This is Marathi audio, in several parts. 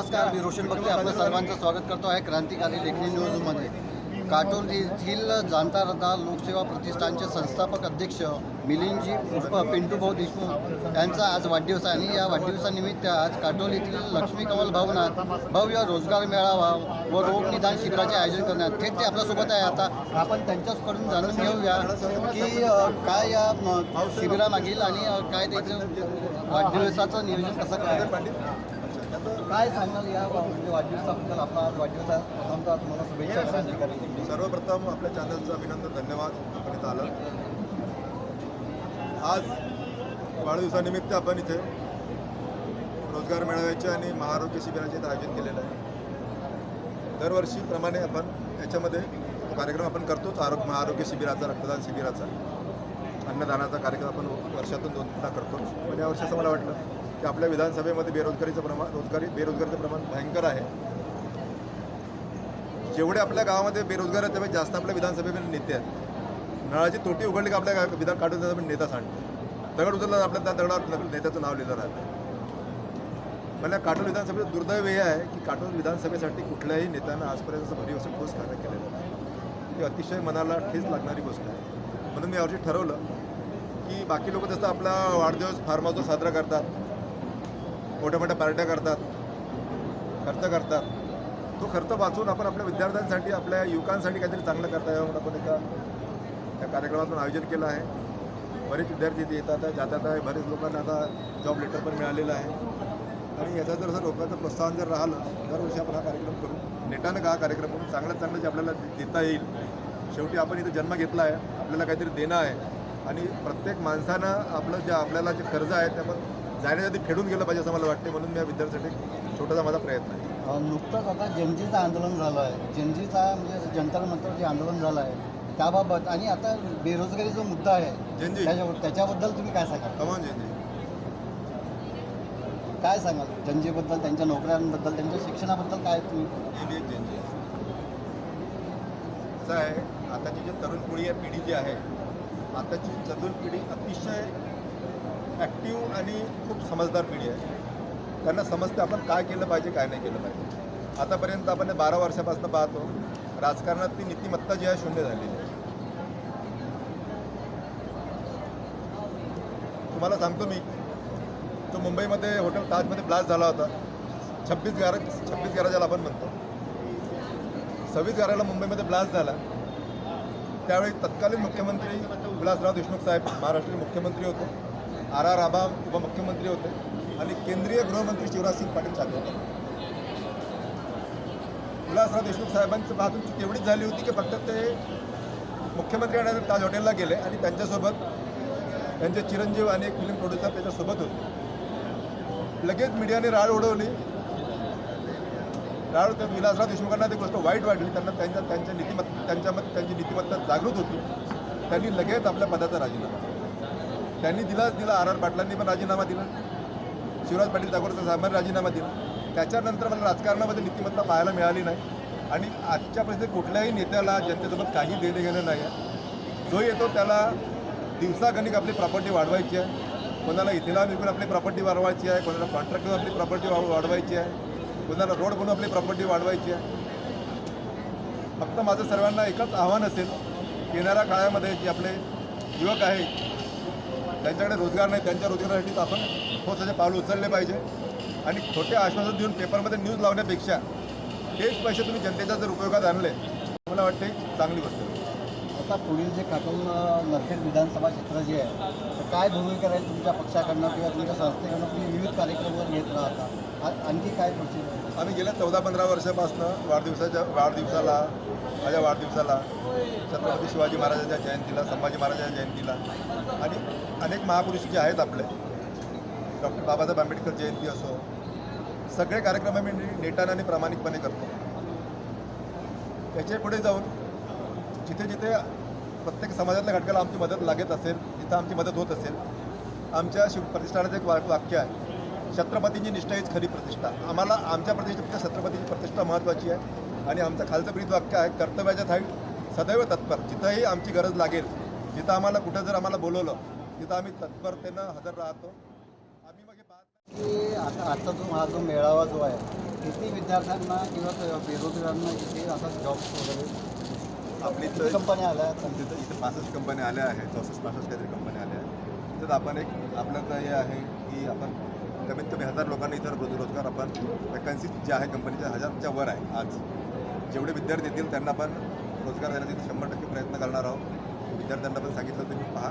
नमस्कार, मी रोशन बघते आपलं सर्वांचं स्वागत करतो आहे क्रांतिकारी लेखणी न्यूजमध्ये। काटोल येथील जाणता रथा लोकसेवा प्रतिष्ठानचे संस्थापक अध्यक्ष मिलिंदजी पुष्प पिंटूभाऊ देशमुख यांचा आज वाढदिवस आहे आणि या वाढदिवसानिमित्त आज काटोल येथील लक्ष्मी कमल भवनात भव्य रोजगार मेळावा व रोग निदान शिबिराचे आयोजन करण्यात थेट ते आपल्यासोबत आहे। आता आपण त्यांच्याकडून जाणून घेऊया की काय या शिबिरामागील आणि काय त्याचं वाढदिवसाचं नियोजन कसं काय सांगाल या वाढदिवसाबद्दल? आपला वाढदिवस प्रथमतः तुम्हाला शुभेच्छा। सर्वप्रथम आपल्या चॅनलचं अभिनंदन, धन्यवाद आपण इथं आलं। आज वाढदिवसानिमित्त आपण इथे रोजगार मेळाव्याचे आणि महाआरोग्य शिबिराचे इथं आयोजन केलेलं आहे। दरवर्षीप्रमाणे आपण याच्यामध्ये कार्यक्रम आपण करतोच, महाआरोग्य शिबिराचा, रक्तदान शिबिराचा, अन्नदानाचा कार्यक्रम आपण वर्षातून 2दा करतोच। पण यावर्षी असं मला वाटलं की आपल्या विधानसभेमध्ये बेरोजगारीचं प्रमाण भयंकर आहे। जेवढे आपल्या गावामध्ये बेरोजगार आहेत तेवढे जास्त आपल्या विधानसभेमध्ये नेते आहेत। नळाची तोटी उघडली की आपल्या विधान काढून त्याचा पण नेता सांगतो, दगड उचलला आपल्या त्या दगडावर नेत्याचं नाव लिहिलं राहतं। मला काटोल विधानसभेचं दुर्दैव हे आहे की काटोल विधानसभेसाठी कुठल्याही नेत्यानं आजपर्यंत असं भरीव असं ठोस कार्य केलेलं नाही। ही अतिशय मनाला ठेच लागणारी गोष्ट आहे। म्हणून मी यावर्षी ठरवलं की बाकी लोक जसं आपला वाढदिवस फार्म हाऊसवर साजरा करतात, मोठ्या मोठ्या पार्ट्या करतात, खर्च करतात, तो खर्च वाचून आपण आपल्या विद्यार्थ्यांसाठी, आपल्या युवकांसाठी काहीतरी चांगलं करता यावं म्हणून आपण त्या कार्यक्रमातून आयोजन केलं आहे। बरेच विद्यार्थी इथे येतात, जातात आहे, बरेच लोकांना आता जॉब लेटर पण मिळालेलं आहे। आणि याचा जर लोकांचं प्रोत्साहन जर राहिलं, दरवर्षी आपण हा कार्यक्रम करू, नेटानं का हा कार्यक्रम करून चांगलं जे आपल्याला देता येईल। शेवटी आपण इथं जन्म घेतला आहे, आपल्याला काहीतरी देणं आहे आणि प्रत्येक माणसानं आपलं आपल्याला जे कर्ज आहे ते आपण जाण्याच्या आधी फेडून गेलं पाहिजे असं मला वाटते। म्हणून मी या विद्यार्थ्यासाठी छोटासा माझा प्रयत्न आहे। नुकतंच आता जनजीचं आंदोलन झालं आहे, जनजीचा म्हणजे जंतर मंतर जे आंदोलन झालं आहे त्याबाबत, आणि आता बेरोजगारीचा मुद्दा आहे त्याच्याबद्दल तुम्ही काय सांगाल? कमान जनजी काय सांगाल जनजीबद्दल, त्यांच्या नोकऱ्यांबद्दल, त्यांच्या शिक्षणाबद्दल काय तुम्ही? हे एक जनजी असं आहे, आताची जी तरुण पिढी जी आहे, आताची तरुण पिढी अतिशय ॲक्टिव्ह आणि खूप समजदार पिढी आहे। त्यांना समजते आपण काय केलं पाहिजे, काय नाही केलं पाहिजे। आतापर्यंत आपण 12 वर्षापासून पाहतो राजकारणात ती नीतिमत्ता जी आहे शून्य झालेली आहे। तुम्हाला सांगतो मी, तो मुंबईमध्ये हॉटेल ताजमध्ये ब्लास्ट झाला होता, 26 गारा ज्याला आपण म्हणतो, 26 मुंबईमध्ये ब्लास्ट झाला। त्यावेळी तत्कालीन मुख्यमंत्री विलासराव देशमुख साहेब महाराष्ट्राचे मुख्यमंत्री होते, RR आबा उपमुख्यमंत्री होते आणि केंद्रीय गृहमंत्री शिवराजसिंग पाटील साहेब होते। विलासराव देशमुख साहेबांची वाहतूक एवढीच झाली होती की फक्त ते मुख्यमंत्री आणि ताज हॉटेलला गेले आणि त्यांच्यासोबत त्यांचे चिरंजीव आणि एक फिल्म प्रोड्युसर त्याच्यासोबत होते। लगेच मीडियाने राळ उडवली, विलासराव देशमुखांना ती गोष्ट वाईट वाटली, त्यांना त्यांची नीतिमत्ता जागृत होती। त्यांनी लगेच आपल्या पदाचा राजीनामा त्यांनी दिला। RR पाटलांनी पण राजीनामा दिला, शिवराज पाटील जागोरचा साहेबांनी राजीनामा दिला। त्याच्यानंतर मला राजकारणामध्ये नीतिमत्ता पाहायला मिळाली नाही आणि आजच्या परिस्थितीत कुठल्याही नेत्याला जनतेसोबत काही देणे घेणं नाही आहे। जो येतो त्याला दिवसागणिक आपली प्रॉपर्टी वाढवायची आहे, कोणाला इथेला विकून आपली प्रॉपर्टी वाढवायची आहे, कोणाला कॉन्ट्रॅक्ट देऊन आपली प्रॉपर्टी वाढवायची आहे, कोणाला रोड बनवून आपली प्रॉपर्टी वाढवायची आहे। फक्त माझं सर्वांना एकच आव्हान असेल, येणाऱ्या काळामध्ये जे आपले युवक आहेत त्यांच्याकडे रोजगार नाही, त्यांच्या रोजगारासाठी आपण ठोस असे पाऊल उचलले पाहिजे आणि खोटे आश्वासन देऊन पेपरमध्ये न्यूज लावण्यापेक्षा तेच पैसे तुम्ही जनतेच्या जर उपयोगात आणले, मला वाटते चांगली गोष्ट आहे। आता पुढील जे काटोल नरखेड विधानसभा क्षेत्र जे आहे, तर काय भूमिका राहील तुमच्या पक्षाकडनं किंवा तुमच्या संस्थेकडनं? तुम्ही विविध कार्यक्रमावर घेत राहता, आणखी काय प्रोसिजर? आम्ही गेल्या 14-15 वर्षापासून माझ्या वाढदिवसाला, छत्रपती शिवाजी महाराजांच्या जयंतीला, संभाजी महाराजांच्या जयंतीला आणि अनेक महापुरुष जे आहेत आपले, डॉक्टर बाबासाहेब आंबेडकर जयंती असो, सगळे कार्यक्रम आम्ही नेटाने आणि प्रामाणिकपणे करतो। त्याच्या पुढे जाऊन जिथे जिथे प्रत्येक समाजातल्या घटकाला आमची मदत लागत असेल, जिथं आमची मदत होत असेल, आमच्या प्रतिष्ठानाचं एक वाक्य आहे, छत्रपतींची निष्ठा हीच खरी प्रतिष्ठा। आम्हाला आमच्या प्रतिष्ठेपेक्षा छत्रपतीची प्रतिष्ठा महत्त्वाची आहे आणि आमचं खालचं ब्रीद वाक्य आहे, कर्तव्याच्या थाळी सदैव तत्पर। जिथंही आमची गरज लागेल, जिथं आम्हाला कुठं जर आम्हाला बोलवलं तिथं आम्ही तत्परतेनं हजर राहतो। आम्ही मग की आता आजचा हा जो मेळावा जो आहे किती विद्यार्थ्यांना किंवा बेरोजगारांना इथे आता जॉब्स वगैरे आपली किती कंपन्या आल्या तिथं इथं 65 कंपन्या आल्या आहेत, 64-65 काहीतरी कंपन्या आल्या आहेत. तिथं आपण आपलं तर हे आहे की आपण कमीत कमी 1000 लोकांना इथं रोजगार आपण वॅकन्सी जे आहे कंपनीच्या 1000च्या वर आहे. आज जेवढे विद्यार्थी येतील त्यांना पण रोजगार देण्यासाठी 100% प्रयत्न करणार आहोत. विद्यार्थ्यांना पण सांगितलं तुम्ही पहा,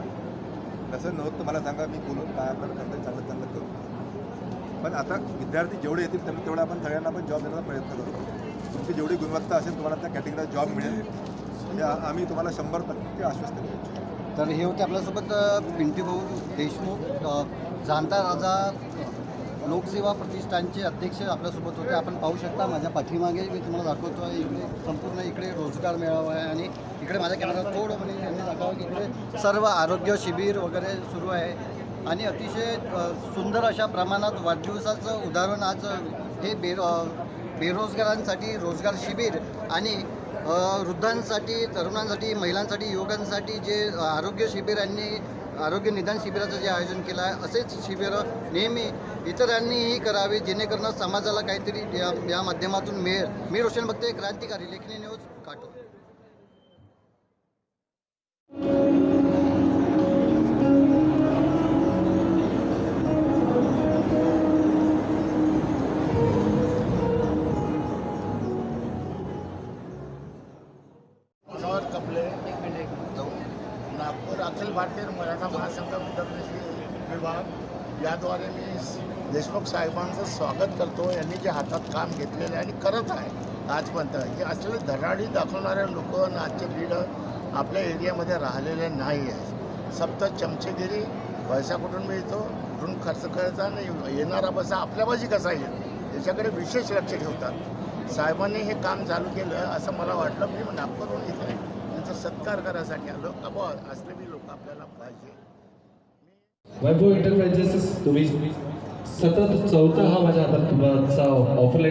तसं नव्हतं तर मला सांगा, मी बोलून काय आपण करता चांगलं करू. पण आता विद्यार्थी जेवढे येतील त्यांना तेवढं आपण सगळ्यांना पण जॉब देण्याचा प्रयत्न करू. तुमची जेवढी गुणवत्ता असेल तुम्हाला त्या कॅटेगरीला जॉब मिळेल हे आम्ही तुम्हाला 100% आश्वस्त करू. तर हे होते आपल्यासोबत पिंटू भाऊ देशमुख जाणता राजा लोकसेवा प्रतिष्ठानचे अध्यक्ष आपल्यासोबत होते. आपण पाहू शकता माझ्या पाठीमागे मी तुम्हाला दाखवतो आहे, इकडे संपूर्ण इकडे रोजगार मेळावा आहे आणि इकडे माझ्या कॅमेरा थोडं म्हणजे यांनी दाखवावं की इकडे सर्व आरोग्य शिबिर वगैरे सुरू आहे आणि अतिशय सुंदर अशा प्रमाणात वाढदिवसाचं उदाहरण आज हे बेरोजगारांसाठी रोजगार शिबिर आणि वृद्धांसाठी, तरुणांसाठी, महिलांसाठी, युवकांसाठी जे आरोग्य शिबिरांनी आरोग्य निदान शिबिराचं जे आयोजन केलं आहे असेच शिबिरं नेहमी इतरांनीही करावे जेणेकरून समाजाला काहीतरी या माध्यमातून मिळेल. मी रोशन बघते, क्रांतिकारी लेखनी न्यूज, काटोल. मनोहर कपले, नागपूर अखिल भारतीय मराठा महासंघ विद्यार्थी विभाग याद्वारे मी देशमुख साहेबांचं स्वागत करतो. यांनी जे हातात काम घेतलेलं आहे आणि करत आहे आजपर्यंत, हे असलेले धडाडी दाखवणारे लोक आजचे लीडर आपल्या एरियामध्ये राहिलेले नाही आहे. फक्त चमचेगिरी, पैसा कुठून मिळतो, कुठून खर्च करायचा आणि येणारा पैसा आपल्यापाशी कसा येईल याच्याकडे विशेष लक्ष ठेवतात. साहेबांनी हे काम चालू केलं असं मला वाटलं. मी नागपूरहून इथे त्यांचा सत्कार करायसाठी आलो. अबा असलेली लोक आपल्याला पाहिजे. वैभव एंटरप्राइजेस तुम्ही सतत 4था हा माझ्या हातात तुमचा ऑफर